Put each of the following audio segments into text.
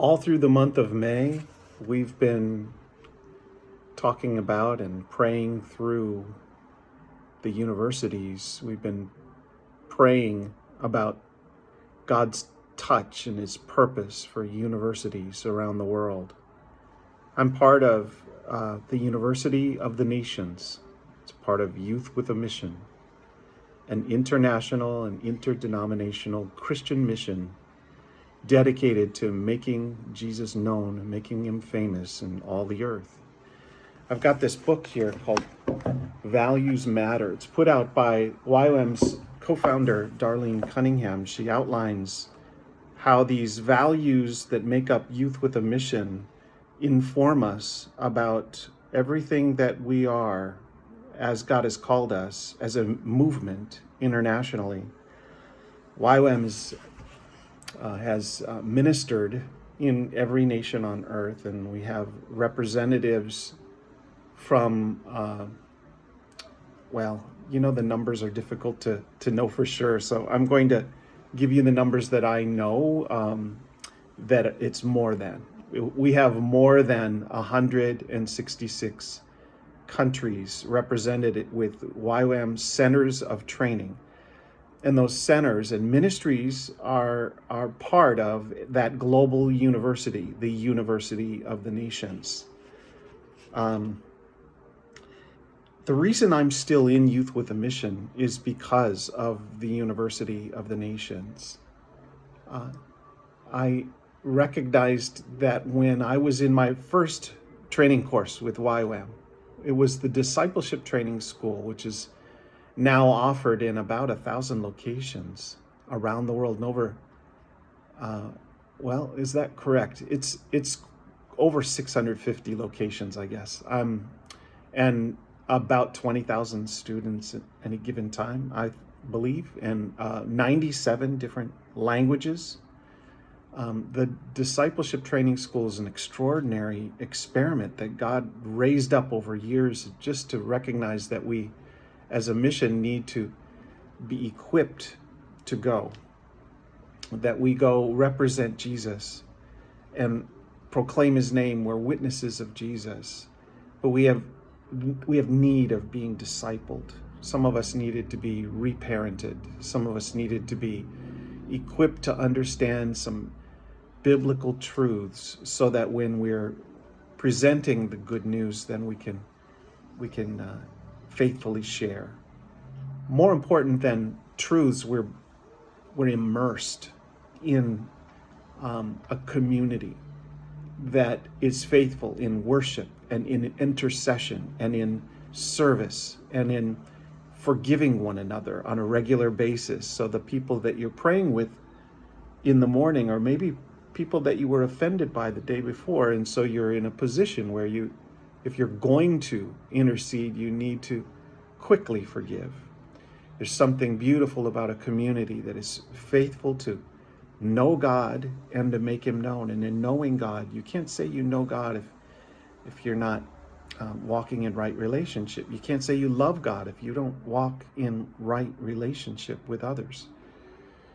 All through the month of May, we've been talking about and praying through the universities. We've been praying about God's touch and his purpose for universities around the world. I'm part of the University of the Nations. It's part of Youth with a Mission, an international and interdenominational Christian mission dedicated to making Jesus known and making him famous in all the earth. I've got this book here called Values Matter. It's put out by YWAM's co-founder, Darlene Cunningham. She outlines how these values that make up Youth with a Mission inform us about everything that we are as God has called us as a movement internationally. YWAM has ministered in every nation on earth, and we have representatives from, the numbers are difficult to know for sure, so I'm going to give you the numbers that I know, that it's more than. We have more than 166 countries represented with YWAM centers of training. And those centers and ministries are part of that global university, the University of the Nations. The reason I'm still in Youth with a Mission is because of the University of the Nations. I recognized that when I was in my first training course with YWAM, it was the Discipleship Training School, which is now offered in about 1,000 locations around the world, and over, is that correct? It's over 650 locations, I guess, and about 20,000 students at any given time, I believe, and 97 different languages. The Discipleship Training School is an extraordinary experiment that God raised up over years just to recognize that we, as a mission, need to be equipped to go, that we go represent Jesus and proclaim his name. We're witnesses of Jesus, but we have need of being discipled. Some of us needed to be reparented. Some of us needed to be equipped to understand some biblical truths so that when we're presenting the good news, then we can faithfully share. More important than truths, we're immersed in a community that is faithful in worship and in intercession and in service and in forgiving one another on a regular basis. So the people that you're praying with in the morning are maybe people that you were offended by the day before, and so you're in a position where if you're going to intercede, you need to quickly forgive. There's something beautiful about a community that is faithful to know God and to make him known. And in knowing God, you can't say you know God if you're not walking in right relationship. You can't say you love God if you don't walk in right relationship with others.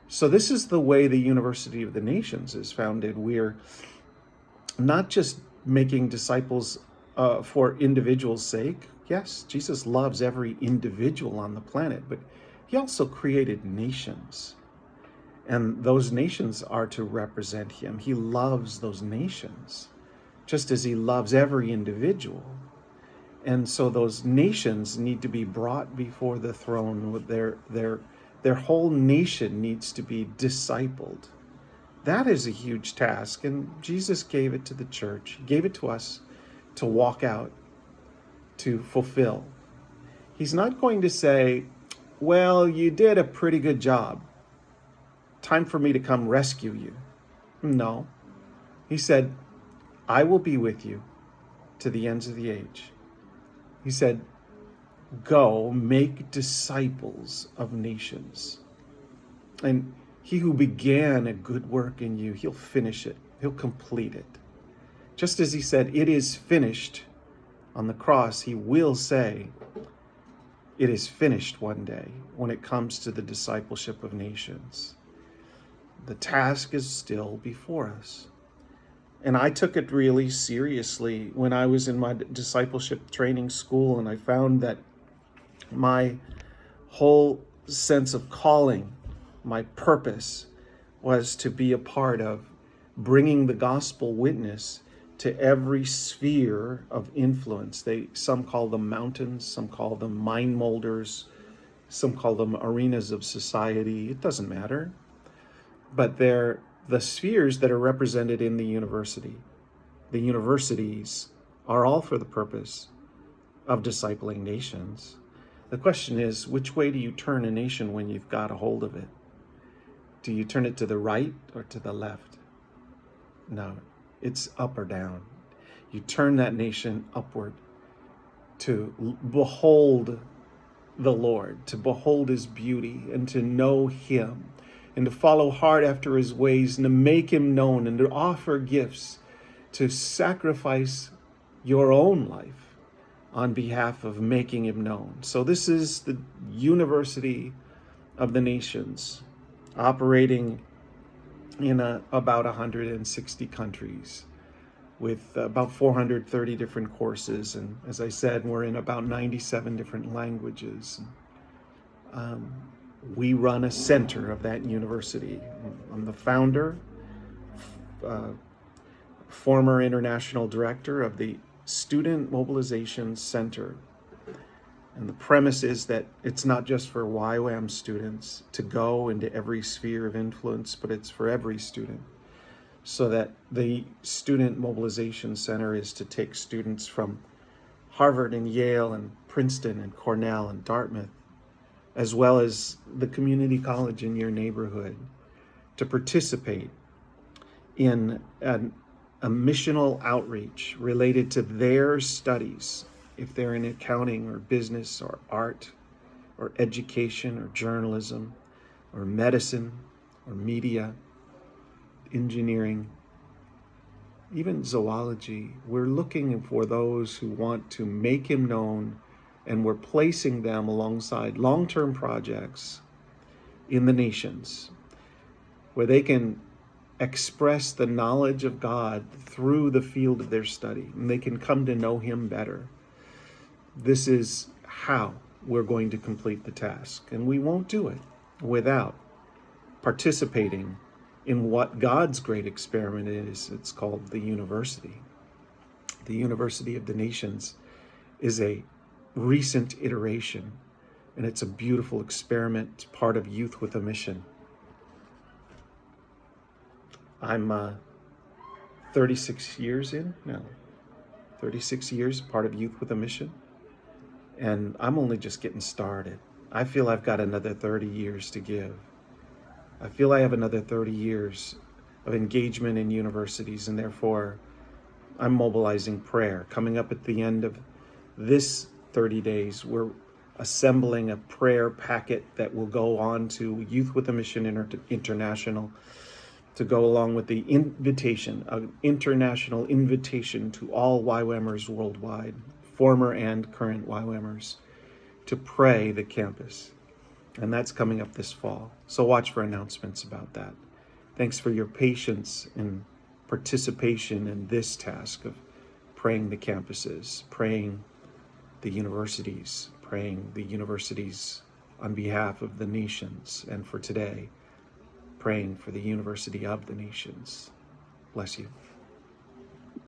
So this is the way the University of the Nations is founded. We're not just making disciples for individuals' sake. Yes, Jesus loves every individual on the planet, but he also created nations. And those nations are to represent him. He loves those nations, just as he loves every individual. And so those nations need to be brought before the throne. With their whole nation needs to be discipled. That is a huge task, and Jesus gave it to the church. He gave it to us to walk out, to fulfill. He's not going to say, well, you did a pretty good job. Time for me to come rescue you. No. He said, I will be with you to the ends of the age. He said, go make disciples of nations. And he who began a good work in you, he'll finish it. He'll complete it. Just as he said, it is finished on the cross, he will say, it is finished one day when it comes to the discipleship of nations. The task is still before us. And I took it really seriously when I was in my discipleship training school, and I found that my whole sense of calling, my purpose, was to be a part of bringing the gospel witness to every sphere of influence. Some call them mountains, some call them mind molders, some call them arenas of society. It doesn't matter. But they're the spheres that are represented in the university. The universities are all for the purpose of discipling nations. The question is, which way do you turn a nation when you've got a hold of it? Do you turn it to the right or to the left? No, it's up or down. You turn that nation upward to behold the Lord, to behold his beauty and to know him, and to follow hard after his ways, and to make him known, and to offer gifts, to sacrifice your own life on behalf of making him known. So this is the University of the Nations, operating in about 160 countries, with about 430 different courses. And as I said, we're in about 97 different languages. We run a center of that university. I'm the founder, former international director of the Student Mobilization Center. And the premise is that it's not just for YWAM students to go into every sphere of influence, but it's for every student. So that the Student Mobilization Center is to take students from Harvard and Yale and Princeton and Cornell and Dartmouth, as well as the community college in your neighborhood, to participate in a missional outreach related to their studies, if they're in accounting or business or art or education or journalism or medicine or media, engineering, even zoology. We're looking for those who want to make him known, and we're placing them alongside long-term projects in the nations where they can express the knowledge of God through the field of their study, and they can come to know him better. This is how we're going to complete the task, and we won't do it without participating in what God's great experiment is. It's called the university. The University of the Nations is a recent iteration, and it's a beautiful experiment. It's part of Youth with a Mission. I'm 36 years in now, 36 years part of Youth with a Mission, and I'm only just getting started. I feel I've got another 30 years to give. I feel I have another 30 years of engagement in universities, and therefore I'm mobilizing prayer. Coming up at the end of this 30 days, we're assembling a prayer packet that will go on to Youth with a Mission International, to go along with the invitation, an international invitation to all YWAMers worldwide, former and current YWAMers, to pray the campus. And that's coming up this fall. So watch for announcements about that. Thanks for your patience and participation in this task of praying the campuses, praying the universities, praying the universities on behalf of the nations, and for today, praying for the University of the Nations. Bless you.